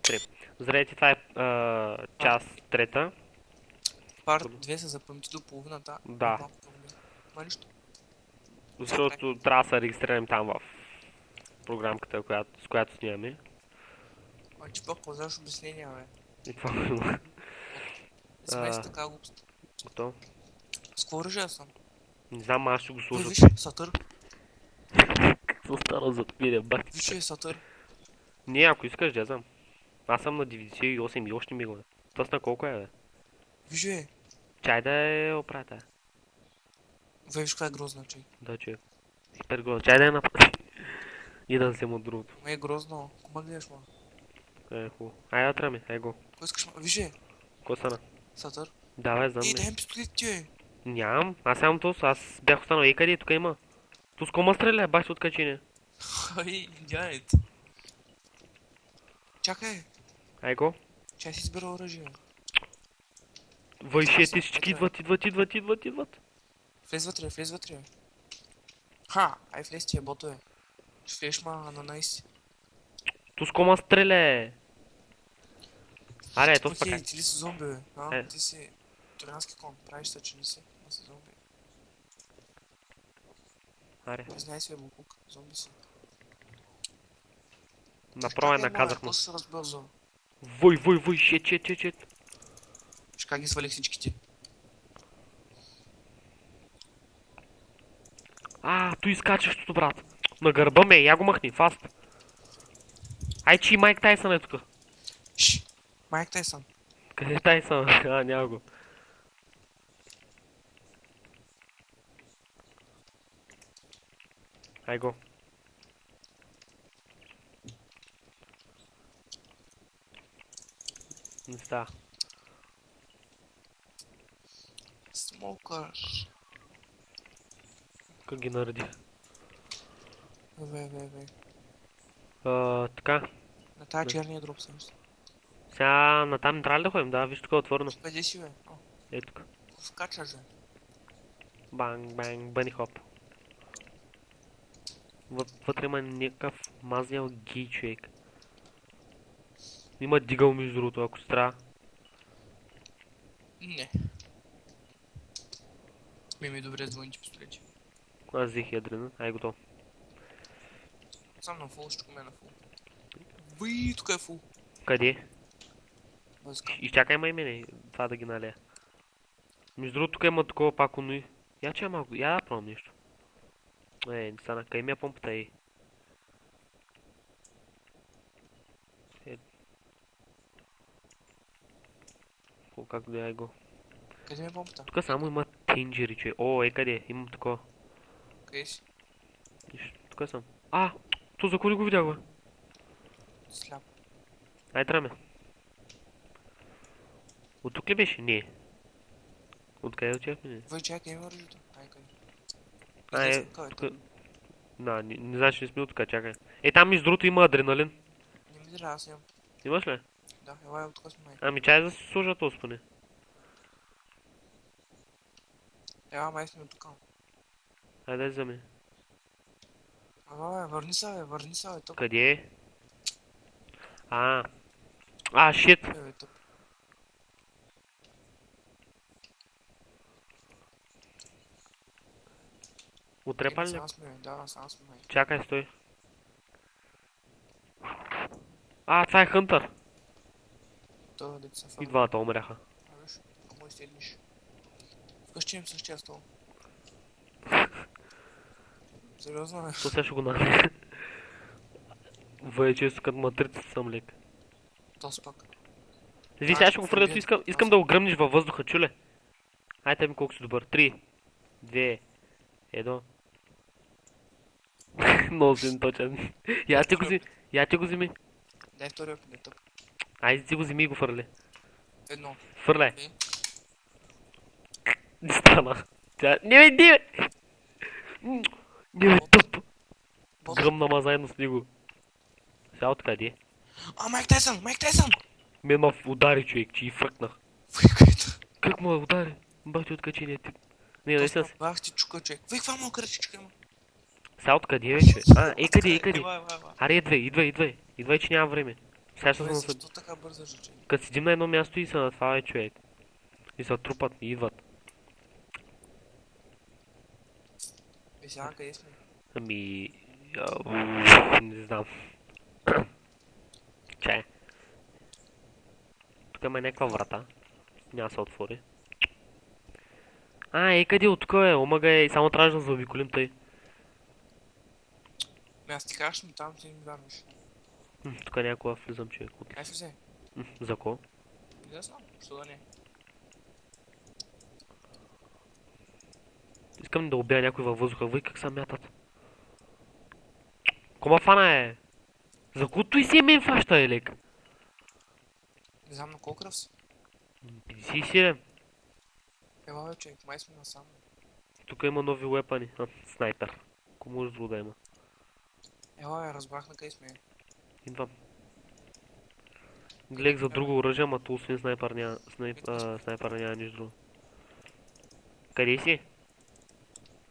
3. Здравейте, това е част трета. Парт 2 се запомните до половината. Да. Малко проблем. Ма нищо. Защото трябва да се регистрираме там в програмката, с която снимаме. Ма ти пък ползваш обяснения, бе. И това го има. Не смей си така глупост. Готово. С какво оръжие съм? Не знам, аз ще го Виж, сложа. виж, сатър. Какво стана за пиля, бати? Виж, е сатър. Не, ако искаш, да знам. Аз съм на 98 и още мигове. Тоест на колко е, бе? Виж, е. Чай да е оправя. Виж, каква е грозна, чай. Да, че. Супер гол. Чай да е направи. И да взема от другото. Ма е грозно. Кома гледаш, ма? Е, хубаво. Айде, да тръгаме. Ей го. Кой искаш, ма? Виж, е. Какво стана? Сатър. Давай, знам Ей, ли. дай ми пистолет, ти, е. Нямам. Аз нямам тос. Аз бях останал. Ей, къде? Тук има. Ту с кома стреля, баш се откачи. Ай, индианец. Чакай. Ай го. Чай си избера оръжие. Вайшете всички идват. Влез вътре, влез вътре. Ха, ай влез тия ботове. Ще влез, ма, на найс. Ту с кома стреля. Аре, то спака. Окей, ти ли си зомби, бе? А, Е. ти си троянски кон. Правиш се, че не си. Не си зомби. Аре. Признай се, Букук. Зомби си. Направо Чакай, наказах какво му. се разбързал? Вой, шет. Виж как ги свалих всичките. Ту изкачащото, брат. На гърба ме, я го махни, фаст. Ай, че и Майк Тайсън е тук. Шш! Майк Тайсън. Къде е Тайсън? Няма го. Ай го. Не става. Смокър. Как ги наредих. Ве. Така. На тая черния дроп съм. Сега натам не трябва ли да ходим? Да, виж тук е отворено. Къде си, бе? О, Ей тук. скачаш, бе. Банг, бъни хоп. Вътре има някакъв мазнял гей човек. Има дигъл между другото, ако се трябва. Не. Ми добре с двойните пистолети. Аз взех ядрена. Ай, готово. Сам на фул, ще ме на фул. Уи, тук е фул. Къде? Бъзка. Изчакай май мене, това да ги налея. Между другото тук има такова пак онуи. Я че малко, я да пробвам нещо. Не стана, къй ми е помпата, ей. Как да я го? Къде ми е помпата? Тук само има тенджери, че. О, къде? Имам такова. Къде си? Тук съм. То за коли го видях, бе? Сляп. Ай, траме. От тук ли беше? Не. От къде отивахме? Не. Вой, чакай, има оръжието. Ай, къде? Тук. Не знаеш, че не сме от тук, чакай. Там между другото има адреналин. Не ми дира, аз имам. Имаш ли? Да, елай, от тук сме май. Ами чай да се сложа този спане. Ела, май сме от тук. Айде да вземе. Ала, бе, върни се, бе, тъп. Къде е? Шит. Бе, тъп. Отрепа ли? Сам сме, да, сам сме май. Чакай, стой. Това е Хънтър. Това деца са. И двамата умряха. Виж, ако мой седнеш. Вкъщи им същия стол. Сериозно, бе. То сега ще го нахне. Вече като матрицата съм лек. Тос пак. Виж, сега ще го фърля, искам да го гръмнеш във въздуха, чуле? Айде ми колко си добър. 3, 2, 1. Много си точен. Я ти го вземи. Дай втория опит, не тъп. Айде ти го вземи и го фърли. Едно. Фърляй. Две. Не стана. Не бе! Не бе, тъп! Бот. Гръмна заедно с него. Сега откъде? Майк Тайсън! Мен ма удари човек, че и фръкнах. Войкайте. Как му удари? Бах ти откачи не тип. Не, наистина си. Бах ти чука, човек. Вой, каква малка ръчичка има? Сега откъде вече? Къде? Вай. Аре, идвай, че няма време. Сега ще Той съм защо така бързо жучи? Като седим на едно място и се натваря човек. И се трупат и идват. Сега къде сме? Ами... Не знам. Чай. Тук има някаква врата. Няма да се отвори. Ей, къде от тук е? Омага е и само трябваше да заобиколим тъй. Аз ти кажеш, но там ти не ми вярваш. Тук някога влизам човек. Ай, взе. За ко? Не да знам, що да не. Искам да убия някой във въздуха. Вой как се мятат. Кома фана е? За кото и си мен фаща е лек? Не знам на колко кръв си. 57. Ела бе, човек, май сме насам. Тук има нови уепани. Снайпер. Ако може друго да има. Ела бе, разбрах на къде сме. Идвам. Гледах за друго оръжие, ама то освен снайпер няма нищо друго. Къде си?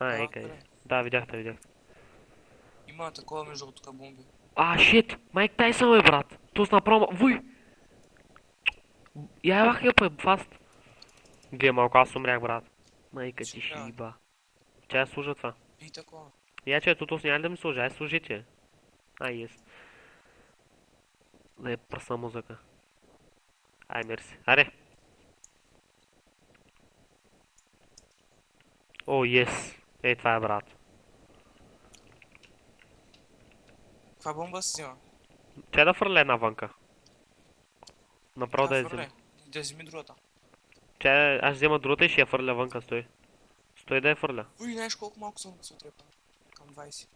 Ей, къде? Да, видях те. Има такова между тук бомби. Шит! Майк Тайсън е, брат! То с направо... Вой! Я евах я пък фаст. Гледай малко, аз умрях, брат. Майка ти шиба. Чай служа това. И такова. Я че, тото няма ли да ми служа? Ай служите. Ес. Да е пръсна музъка. Ай, мерси. Аре! О, ес! Ей, това е, брат. Каква бомба си взема? Чай да фърля една вънка. Направо да я фърляй. взема. Да вземи другата. Чай, аз взема другата и ще я фърля вънка, стой. Стой да я фърля. Уй, знаеш колко малко съм се отрепа. Към 20.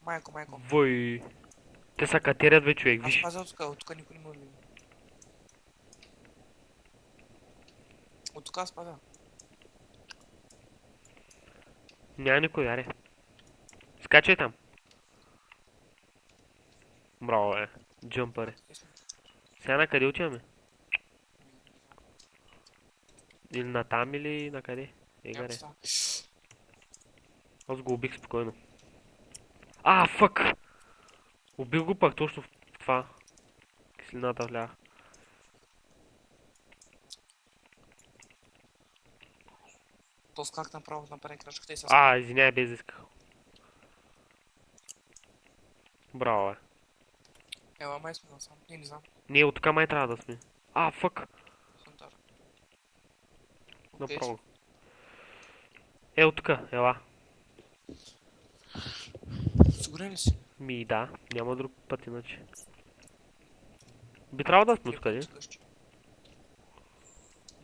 Майко. Вой. Те са катерят бе, човек, Аз виж. пазя от тук никой не ме види. От тук аз пазя. Няма никой, аре. Скачай там. Браво, бе. Джъмпър. Сега на къде отиваме? Или на там, или на къде? Егаре. Аз го убих спокойно. Фък! Убих го пак точно в това. Киселината влях. То скак направо направи крачката и се... Извиняй, без исках. Браво, бе. Ела, май сме насам. Не знам. Не, от тук май трябва да сме. Фък! Хантар. Направо. От тук, ела. Сигурен ли си? Да, няма друг път иначе. Би трябвало да сме откъде.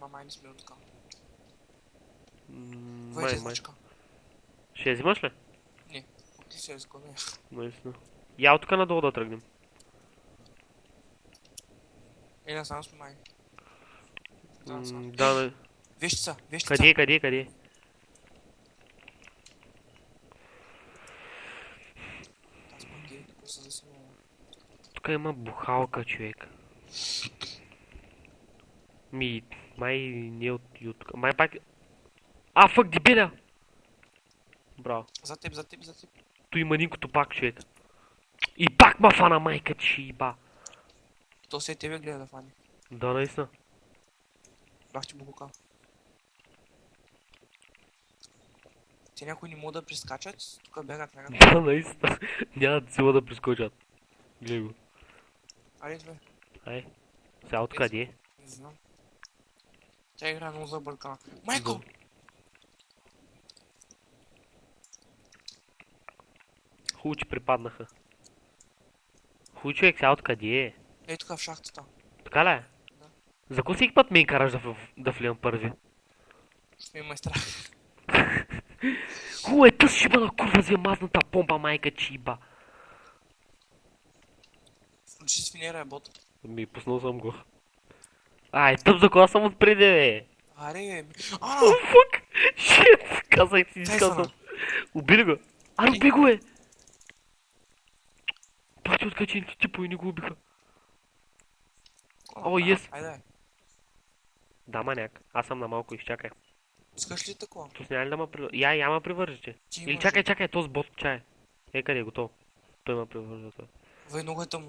Май не сме от тук. Май. Ще я взимаш ли? Не, ти си я изгоня. Наистина. Я от тук надолу да тръгнем. Не знам сме май. Да, Вещица. Къде? Аз пък какво се засилва? Тук има бухалка, човек. Май не е от тук. Май пак... Фък, дебеля! Браво. За теб. Той има никото пак, човек. И пак ма фана, майка ти шиба. То се тебе гледа да фани. Да, наистина. Бах ти букука. Те някои не могат да прескачат, тук бягат някак. Да, наистина. Нямат сила да прескочат. Гледай го. Айде, бе. Ай. Сега откъде? Не знам. Тя игра много забъркана. Майко! Хубаво, че припаднаха. Хубаво, човек, сега откъде е? Ей тук в шахтата. Така ли е? Да. За кой всеки път ме караш да влизам първи? Ще ми е страх. Хубаво, тъс ще бъда курва за мазната помпа, майка чиба. Включи с финера е бот. Пуснал съм го. Тъп за кола съм отпреди, бе. Аре, бе. Фък! Шит! Казах си, искал съм. Убили го. Уби го, е! Бати откачените типове не го убиха. Ес! Айде. Да, маняк. Аз съм на малко, изчакай. Искаш ли такова? То няма ли да ме привържи? Я ма привържи. Или чакай, то с бот, чай. Къде е готово? Той ма привържа това. Войну готом